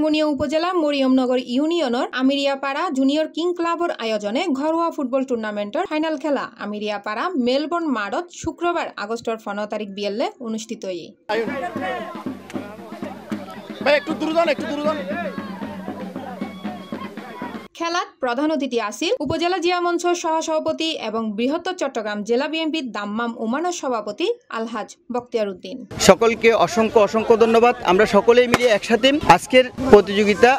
রাঙ্গুনিয়া উপজেলা মরিয়মনগর ইউনিয়নের আমিরিয়াপাড়া junior king ক্লাবর আয়োজনে ঘরোয়া ফুটবল টুর্নামেন্টের ফাইনাল খেলা আমিরিয়াপাড়া মেলবোর্ন মাঠত শুক্রবার আগস্টের 15 তারিখ বিয়েলে অনুষ্ঠিত খেলাত প্রধান অতিথি আছিল উপজেলা জিয়া মঞ্চর সহসভাপতি এবং বৃহত্তর চট্টগ্রাম জেলা বিএনপির দাম্মাম উমানের সভাপতি আলহাজ বখতিয়ার উদ্দিন। সকলকে অসংখ্য অসংখ্য ধন্যবাদ। আমরা সকলেই মিলে একসাথে আজকের প্রতিযোগিতা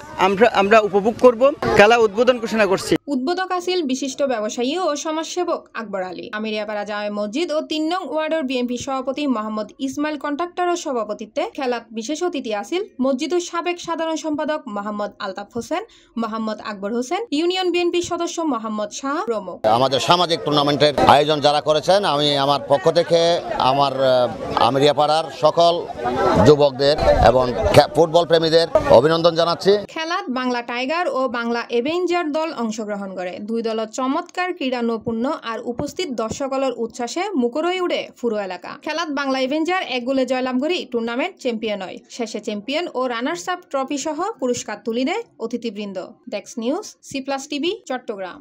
আমরা উপভোগ করব। খেলা উদ্বোধন ঘোষণা করছি। উদ্বোধক আছিল বিশিষ্ট ব্যবসায়ী ও সমাজসেবক আকবর আলী। আমিরিয়াপাড়া জামে মসজিদ ও ৩ নং ওয়ার্ডের বিএনপি সভাপতি মোহাম্মদ ইসমাইল কন্ট্রাক্টরের সভাপতিত্বে খেলাত বিশেষ অতিথি আছিল মসজিদের সাবেক সাধারণ সম্পাদক মোহাম্মদ আলতাফ হোসেন, মোহাম্মদ আকবর হোসেন, ইউনিয়ন বিএনপি সদস্য মোহাম্মদ শাহ প্রমুখ। আমাদের সামাজিক টুর্নামেন্টের আয়োজন যারা করেছেন, আমি আমার পক্ষ থেকে আমার আমিরিয়াপাড়ার সকল যুবকদের এবং ফুটবল প্রেমীদের অভিনন্দন জানাচ্ছি। খেলাত বাংলা টাইগার ও বাংলা এভেঞ্জার দল অংশগ্রহণ করে। দুই দলের চমৎকার ক্রীড়া নৈপুণ্য আর উপস্থিত দর্শকদের উচ্ছ্বাসে মুখর হয়ে উঠে পুরো এলাকা। খেলাত বাংলা এভেঞ্জার 1 গোলে জয়লাভ করে টুর্নামেন্ট চ্যাম্পিয়ন হয়। শেষে চ্যাম্পিয়ন ও রানার্স আপ ট্রফি সহ পুরস্কার তুলি দেয় অতিথিবৃন্দ। Desk news, C+ TV, Chittagong.